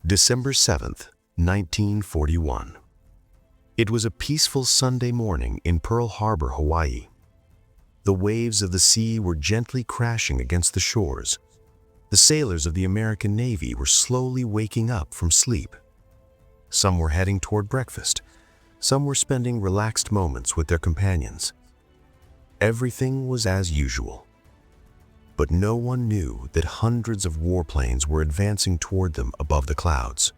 December 7th, 1941. It was a peaceful Sunday morning in Pearl Harbor, Hawaii. The waves of the sea were gently crashing against the shores. The sailors of the American Navy were slowly waking up from sleep. Some were heading toward breakfast. Some were spending relaxed moments with their companions. Everything was as usual. But no one knew that hundreds of warplanes were advancing toward them above the clouds.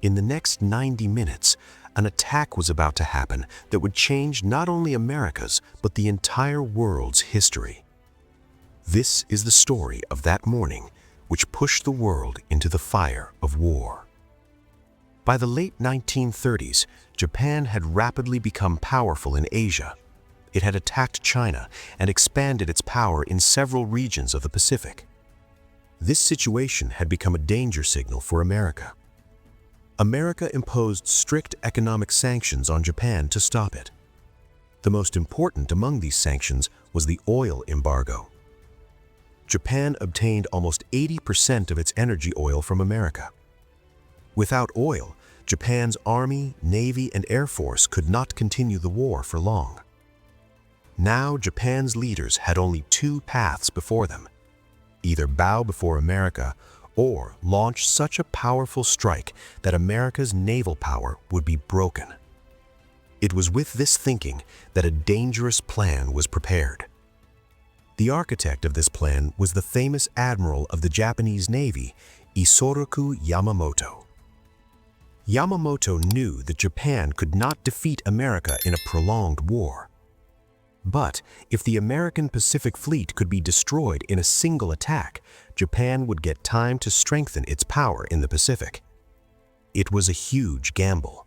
In the next 90 minutes, an attack was about to happen that would change not only America's, but the entire world's history. This is the story of that morning which pushed the world into the fire of war. By the late 1930s, Japan had rapidly become powerful in Asia. It had attacked China and expanded its power in several regions of the Pacific. This situation had become a danger signal for America. America imposed strict economic sanctions on Japan to stop it. The most important among these sanctions was the oil embargo. Japan obtained almost 80% of its energy oil from America. Without oil, Japan's Army, Navy, and Air Force could not continue the war for long. Now Japan's leaders had only two paths before them: either bow before America or launch such a powerful strike that America's naval power would be broken. It was with this thinking that a dangerous plan was prepared. The architect of this plan was the famous admiral of the Japanese Navy, Isoroku Yamamoto. Yamamoto knew that Japan could not defeat America in a prolonged war. But if the American Pacific Fleet could be destroyed in a single attack, Japan would get time to strengthen its power in the Pacific. It was a huge gamble.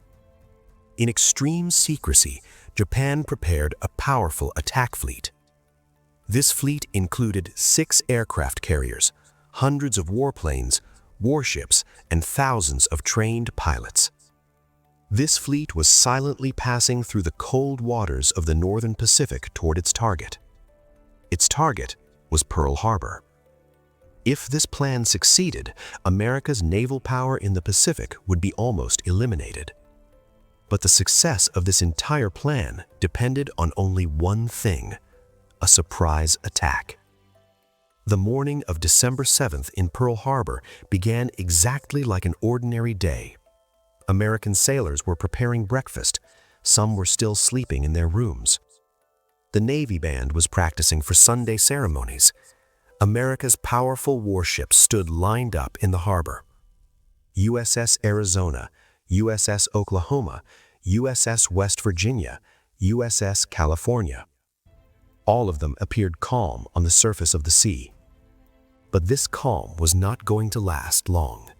In extreme secrecy, Japan prepared a powerful attack fleet. This fleet included 6 aircraft carriers, hundreds of warplanes, warships, and thousands of trained pilots. This fleet was silently passing through the cold waters of the northern Pacific toward its target. Its target was Pearl Harbor. If this plan succeeded, America's naval power in the Pacific would be almost eliminated. But the success of this entire plan depended on only one thing: a surprise attack. The morning of December 7th in Pearl Harbor began exactly like an ordinary day. American sailors were preparing breakfast. Some were still sleeping in their rooms. The Navy band was practicing for Sunday ceremonies. America's powerful warships stood lined up in the harbor. USS Arizona, USS Oklahoma, USS West Virginia, USS California. All of them appeared calm on the surface of the sea. But this calm was not going to last long.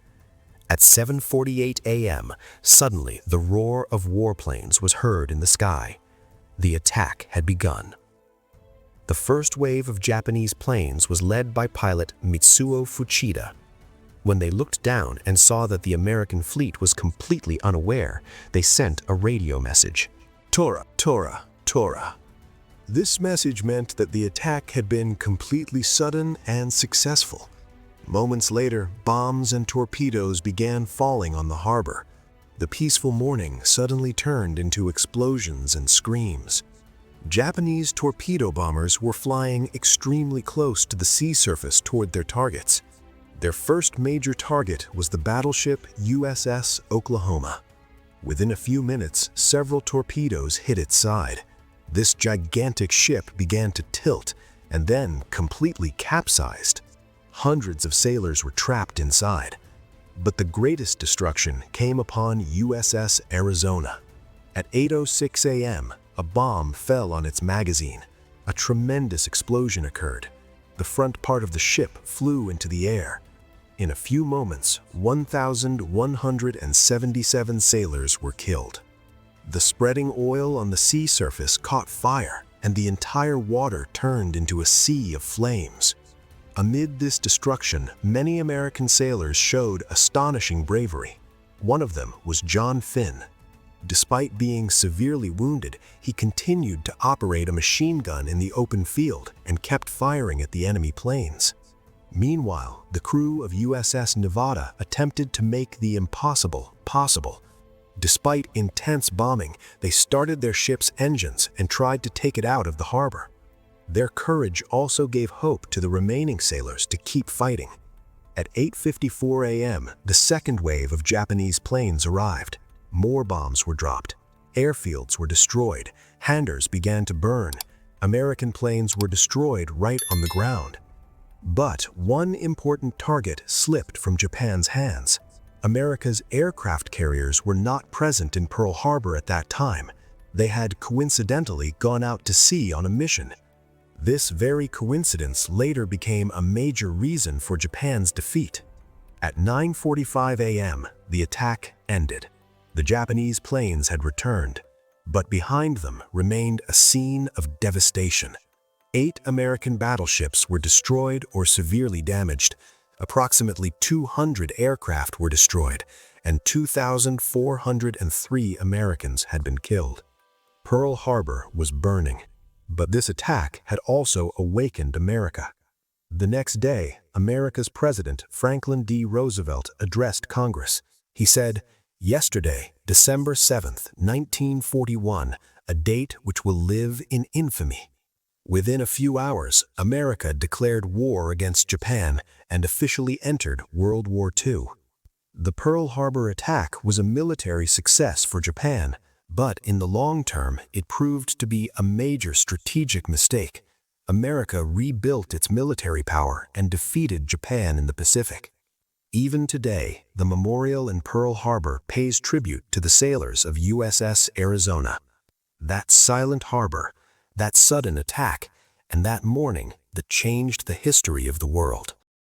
At 7:48 a.m., suddenly the roar of warplanes was heard in the sky. The attack had begun. The first wave of Japanese planes was led by pilot Mitsuo Fuchida. When they looked down and saw that the American fleet was completely unaware, they sent a radio message. Tora, Tora, Tora. This message meant that the attack had been completely sudden and successful. Moments later, bombs and torpedoes began falling on the harbor. The peaceful morning suddenly turned into explosions and screams. Japanese torpedo bombers were flying extremely close to the sea surface toward their targets. Their first major target was the battleship USS Oklahoma. Within a few minutes, several torpedoes hit its side. This gigantic ship began to tilt and then completely capsized. Hundreds of sailors were trapped inside. But the greatest destruction came upon USS Arizona. At 8:06 a.m., a bomb fell on its magazine. A tremendous explosion occurred. The front part of the ship flew into the air. In a few moments, 1,177 sailors were killed. The spreading oil on the sea surface caught fire, and the entire water turned into a sea of flames. Amid this destruction, many American sailors showed astonishing bravery. One of them was John Finn. Despite being severely wounded, he continued to operate a machine gun in the open field and kept firing at the enemy planes. Meanwhile, the crew of USS Nevada attempted to make the impossible possible. Despite intense bombing, they started their ship's engines and tried to take it out of the harbor. Their courage also gave hope to the remaining sailors to keep fighting. At 8:54 a.m., the second wave of Japanese planes arrived. More bombs were dropped. Airfields were destroyed. Hangars began to burn. American planes were destroyed right on the ground. But one important target slipped from Japan's hands. America's aircraft carriers were not present in Pearl Harbor at that time. They had coincidentally gone out to sea on a mission. This very coincidence later became a major reason for Japan's defeat. At 9:45 a.m., the attack ended. The Japanese planes had returned, but behind them remained a scene of devastation. 8 American battleships were destroyed or severely damaged. Approximately 200 aircraft were destroyed, and 2,403 Americans had been killed. Pearl Harbor was burning, but this attack had also awakened America. The next day, America's President Franklin D. Roosevelt addressed Congress. He said, "Yesterday, December 7th, 1941, a date which will live in infamy." Within a few hours, America declared war against Japan and officially entered World War II. The Pearl Harbor attack was a military success for Japan, but in the long term, it proved to be a major strategic mistake. America rebuilt its military power and defeated Japan in the Pacific. Even today, the memorial in Pearl Harbor pays tribute to the sailors of USS Arizona. That silent harbor, that sudden attack, and that morning that changed the history of the world.